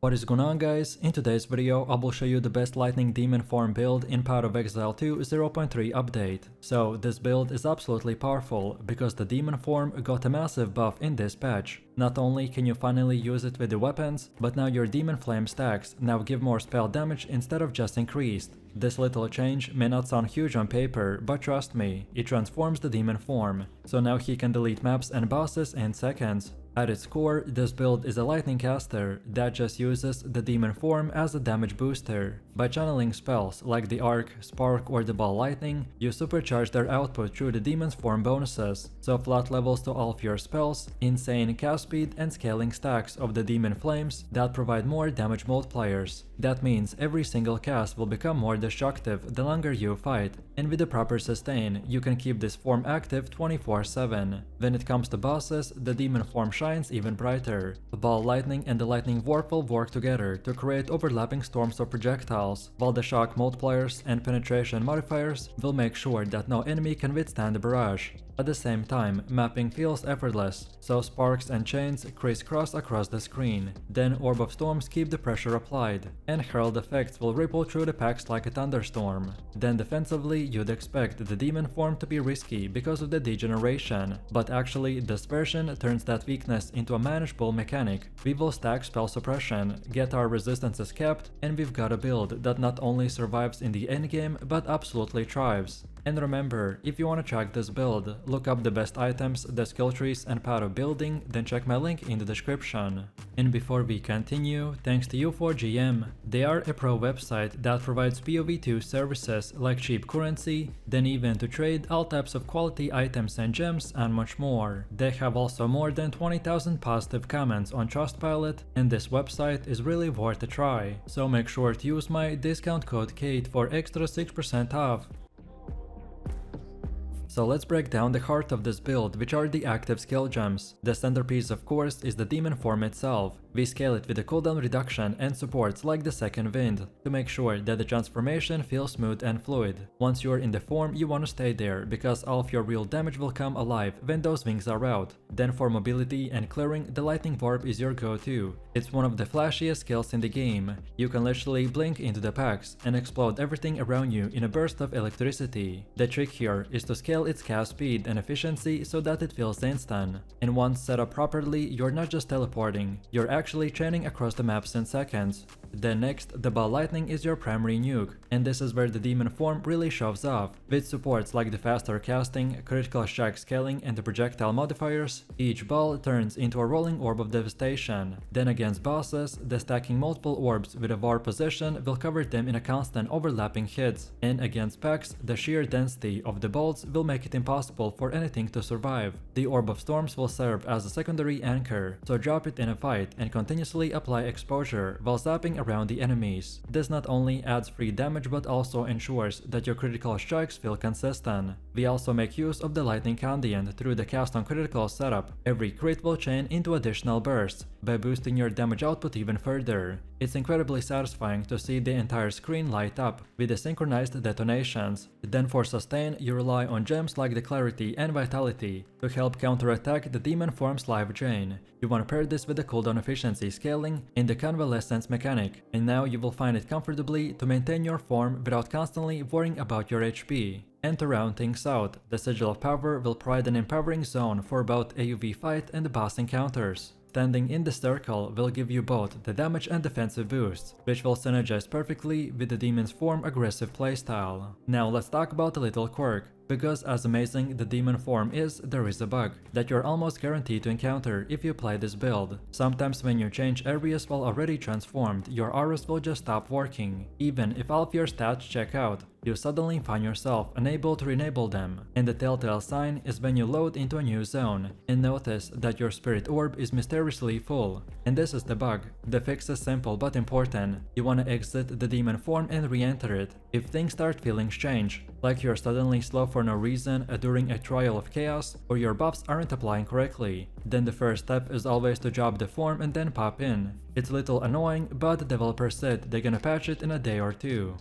What is going on, guys? In today's video I will show you the best lightning demon form build in Path of Exile 2 0.3 update. So this build is absolutely powerful because the demon form got a massive buff in this patch. Not only can you finally use it with the weapons, but now your demon flame stacks now give more spell damage instead of just increased. This little change may not sound huge on paper, but trust me, it transforms the demon form. So now he can delete maps and bosses in seconds. At its core, this build is a lightning caster that just uses the demon form as a damage booster. By channeling spells like the Arc, Spark or the Ball Lightning, you supercharge their output through the demon's form bonuses, so flat levels to all of your spells, insane cast speed and scaling stacks of the demon flames that provide more damage multipliers. That means every single cast will become more destructive the longer you fight, and with the proper sustain, you can keep this form active 24/7. When it comes to bosses, the demon form shines even brighter. The Ball Lightning and the Lightning Warp will work together to create overlapping storms of projectiles, while the shock multipliers and penetration modifiers will make sure that no enemy can withstand the barrage. At the same time, mapping feels effortless, so sparks and chains crisscross across the screen. Then Orb of Storms keep the pressure applied, and Herald effects will ripple through the packs like a thunderstorm. Then defensively, you'd expect the demon form to be risky because of the degeneration, but actually this version turns that weakness into a manageable mechanic. We will stack spell suppression, get our resistances capped, and we've got a build that not only survives in the endgame but absolutely thrives. And remember, if you want to track this build, look up the best items, the skill trees and path of building, then check my link in the description. And before we continue, thanks to U4GM. They are a pro website that provides POE2 services like cheap currency, then even to trade all types of quality items and gems and much more. They have also more than 20,000 positive comments on Trustpilot, and this website is really worth a try. So make sure to use my discount code KATE for extra 6% off. So let's break down the heart of this build, which are the active skill gems. The centerpiece of course is the demon form itself. We scale it with a cooldown reduction and supports like the second wind, to make sure that the transformation feels smooth and fluid. Once you're in the form, you want to stay there, because all of your real damage will come alive when those wings are out. Then for mobility and clearing, the lightning warp is your go-to. It's one of the flashiest skills in the game. You can literally blink into the packs and explode everything around you in a burst of electricity. The trick here is to scale its cast speed and efficiency so that it feels instant. And once set up properly, you're not just teleporting, you're actually chaining across the maps in seconds. Then next, the Ball Lightning is your primary nuke, and this is where the demon form really shows off. With supports like the faster casting, critical strike scaling and the projectile modifiers, each ball turns into a rolling orb of devastation. Then against bosses, the stacking multiple orbs with a war position will cover them in a constant overlapping hits, and against packs, the sheer density of the bolts will make it impossible for anything to survive. The Orb of Storms will serve as a secondary anchor, so drop it in a fight and continuously apply exposure while zapping around the enemies. This not only adds free damage but also ensures that your critical strikes feel consistent. We also make use of the Lightning Condiant through the cast on critical setup. Every crit will chain into additional bursts, by boosting your damage output even further. It's incredibly satisfying to see the entire screen light up with the synchronized detonations. Then for sustain, you rely on gems like the Clarity and Vitality to help counterattack the demon form's life drain. You want to pair this with the cooldown efficiency scaling in the convalescence mechanic, and now you will find it comfortably to maintain your form without constantly worrying about your HP. And to round things out, the Sigil of Power will provide an empowering zone for both AoV fight and boss encounters. Standing in the circle will give you both the damage and defensive boosts, which will synergize perfectly with the demon's form aggressive playstyle. Now let's talk about a little quirk. Because as amazing the demon form is, there is a bug that you're almost guaranteed to encounter if you play this build. Sometimes when you change areas while already transformed, your auras will just stop working. Even if all of your stats check out, you suddenly find yourself unable to enable them. And the telltale sign is when you load into a new zone and notice that your spirit orb is mysteriously full. And this is the bug. The fix is simple but important. You want to exit the demon form and re-enter it. If things start feeling strange, like you're suddenly slow for no reason during a trial of chaos, or your buffs aren't applying correctly, then the first step is always to drop the form and then pop in. It's a little annoying, but the developers said they're gonna patch it in a day or two.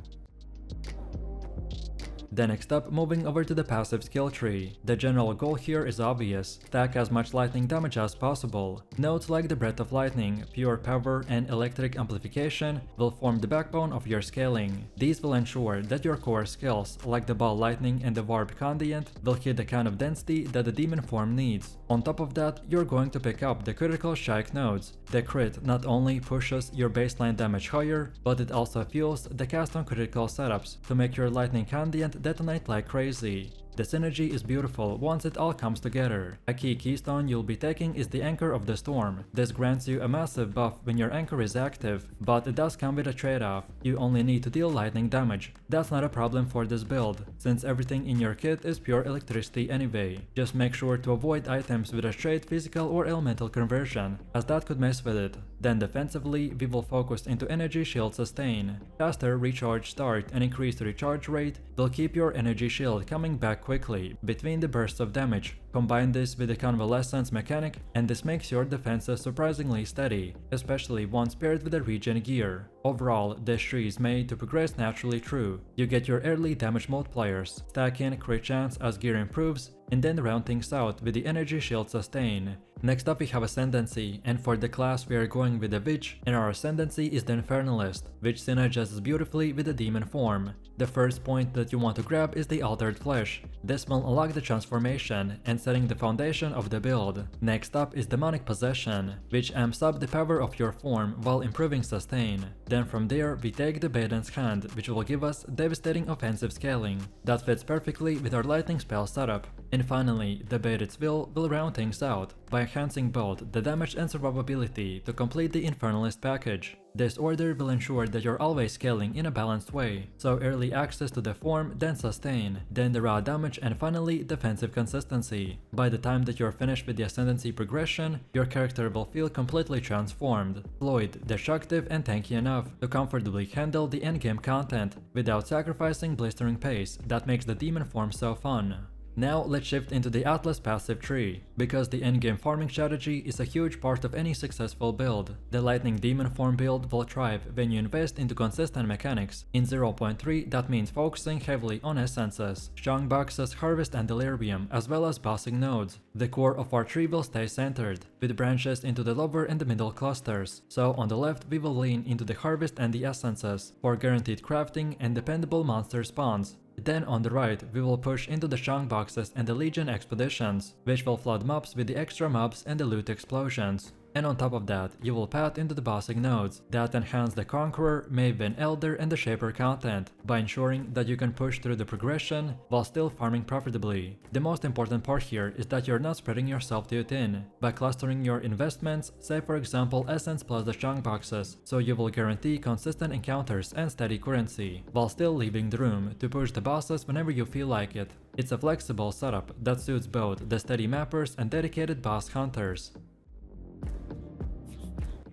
Then next up, moving over to the passive skill tree. The general goal here is obvious: stack as much lightning damage as possible. Nodes like the Breath of Lightning, Pure Power, and Electric Amplification will form the backbone of your scaling. These will ensure that your core skills, like the Ball Lightning and the Warp Conduit, will hit the kind of density that the demon form needs. On top of that, you're going to pick up the critical strike nodes. The crit not only pushes your baseline damage higher, but it also fuels the cast on critical setups to make your Lightning Conduit detonate like crazy. The synergy is beautiful once it all comes together. A key keystone you'll be taking is the Anchor of the Storm. This grants you a massive buff when your anchor is active, but it does come with a trade-off. You only need to deal lightning damage. That's not a problem for this build, since everything in your kit is pure electricity anyway. Just make sure to avoid items with a straight physical or elemental conversion, as that could mess with it. Then defensively, we will focus into Energy Shield Sustain. Faster recharge start and increased recharge rate will keep your energy shield coming back quickly between the bursts of damage. Combine this with the convalescence mechanic and this makes your defenses surprisingly steady, especially once paired with the regen gear. Overall, this tree is made to progress naturally through. You get your early damage multipliers, stack in crit chance as gear improves, and then round things out with the Energy Shield Sustain. Next up we have Ascendancy, and for the class we are going with the Witch, and our Ascendancy is the Infernalist, which synergizes beautifully with the demon form. The first point that you want to grab is the Altered Flesh. This will unlock the transformation and setting the foundation of the build. Next up is Demonic Possession, which amps up the power of your form while improving sustain. Then from there we take the Baden's Hand, which will give us devastating offensive scaling. That fits perfectly with our lightning spell setup. And finally, the Baded's Will round things out by enhancing both the damage and survivability to complete the Infernalist package. This order will ensure that you're always scaling in a balanced way, so early access to the form, then sustain, then the raw damage, and finally defensive consistency. By the time that you're finished with the Ascendancy progression, your character will feel completely transformed, fluid, destructive, and tanky enough to comfortably handle the endgame content without sacrificing blistering pace that makes the demon form so fun. Now let's shift into the Atlas passive tree, because the endgame farming strategy is a huge part of any successful build. The Lightning Demon form build will thrive when you invest into consistent mechanics. In 0.3 that means focusing heavily on essences, strong boxes, harvest and delirium, as well as bossing nodes. The core of our tree will stay centered, with branches into the lower and the middle clusters. So on the left we will lean into the harvest and the essences for guaranteed crafting and dependable monster spawns. Then on the right, we will push into the strong boxes and the Legion expeditions, which will flood mobs with the extra mobs and the loot explosions. And on top of that, you will path into the bossing nodes that enhance the Conqueror, Maven, Elder and the Shaper content by ensuring that you can push through the progression while still farming profitably. The most important part here is that you're not spreading yourself too thin by clustering your investments, say for example Essence plus the strong boxes, so you will guarantee consistent encounters and steady currency, while still leaving the room to push the bosses whenever you feel like it. It's a flexible setup that suits both the steady mappers and dedicated boss hunters.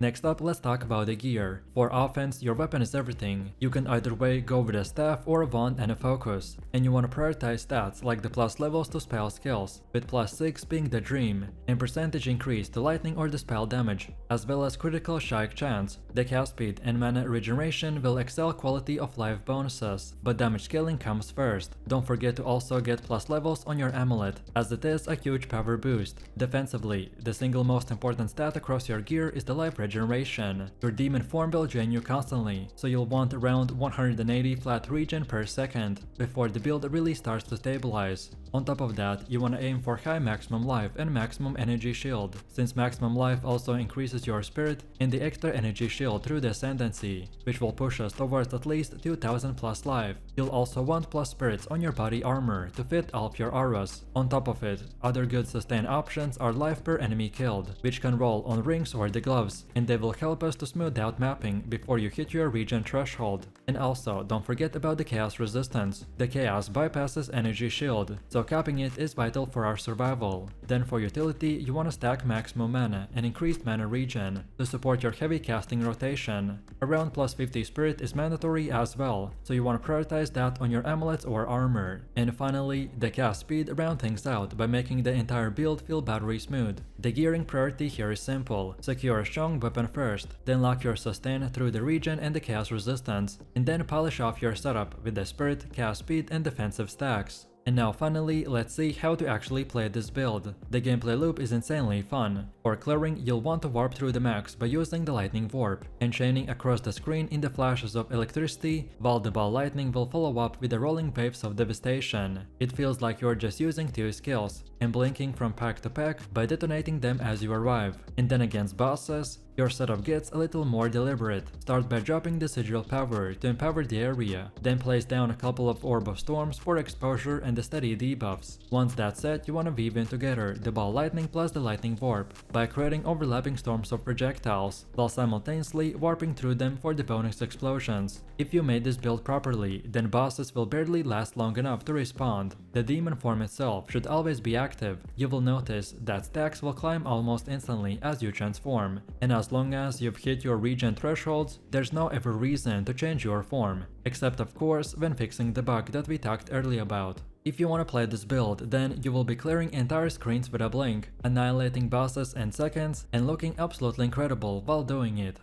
Next up, let's talk about the gear. For offense, your weapon is everything. You can either way go with a staff or a wand and a focus. And you want to prioritize stats like the plus levels to spell skills, with plus 6 being the dream, and percentage increase to lightning or the spell damage, as well as critical strike chance. The cast speed and mana regeneration will excel quality of life bonuses, but damage scaling comes first. Don't forget to also get plus levels on your amulet, as it is a huge power boost. Defensively, the single most important stat across your gear is the life regeneration. Your demon form will drain you constantly, so you'll want around 180 flat regen per second before the build really starts to stabilize. On top of that, you want to aim for high maximum life and maximum energy shield, since maximum life also increases your spirit and the extra energy shield through the Ascendancy, which will push us towards at least 2000 plus life. You'll also want plus spirits on your body armor to fit all of your auras. On top of it, other good sustain options are life per enemy killed, which can roll on rings or the gloves, and they will help us to smooth out mapping before you hit your regen threshold. And also, don't forget about the chaos resistance. The chaos bypasses energy shield, so capping it is vital for our survival. Then for utility, you want to stack maximum mana and increased mana regen to support your heavy casting rotation. Around plus 50 spirit is mandatory as well, so you want to prioritize that on your amulets or armor. And finally, the cast speed round things out by making the entire build feel battery smooth. The gearing priority here is simple: secure a strong weapon first, then lock your sustain through the regen and the chaos resistance, and then polish off your setup with the spirit, cast speed, and defensive stacks. And now finally, let's see how to actually play this build. The gameplay loop is insanely fun. For clearing, you'll want to warp through the max by using the lightning warp, and chaining across the screen in the flashes of electricity, while the ball lightning will follow up with the rolling waves of devastation. It feels like you're just using 2 skills, and blinking from pack to pack by detonating them as you arrive. And then against bosses, your setup gets a little more deliberate. Start by dropping the sigil power to empower the area, then place down a couple of Orb of Storms for exposure and the steady debuffs. Once that's set, you want to weave in together the ball lightning plus the lightning warp by creating overlapping storms of projectiles, while simultaneously warping through them for the bonus explosions. If you made this build properly, then bosses will barely last long enough to respawn. The demon form itself should always be active. You will notice that stacks will climb almost instantly as you transform, and as long as you've hit your regen thresholds, there's no ever reason to change your form, except of course when fixing the bug that we talked earlier about. If you want to play this build, then you will be clearing entire screens with a blink, annihilating bosses in seconds, and looking absolutely incredible while doing it.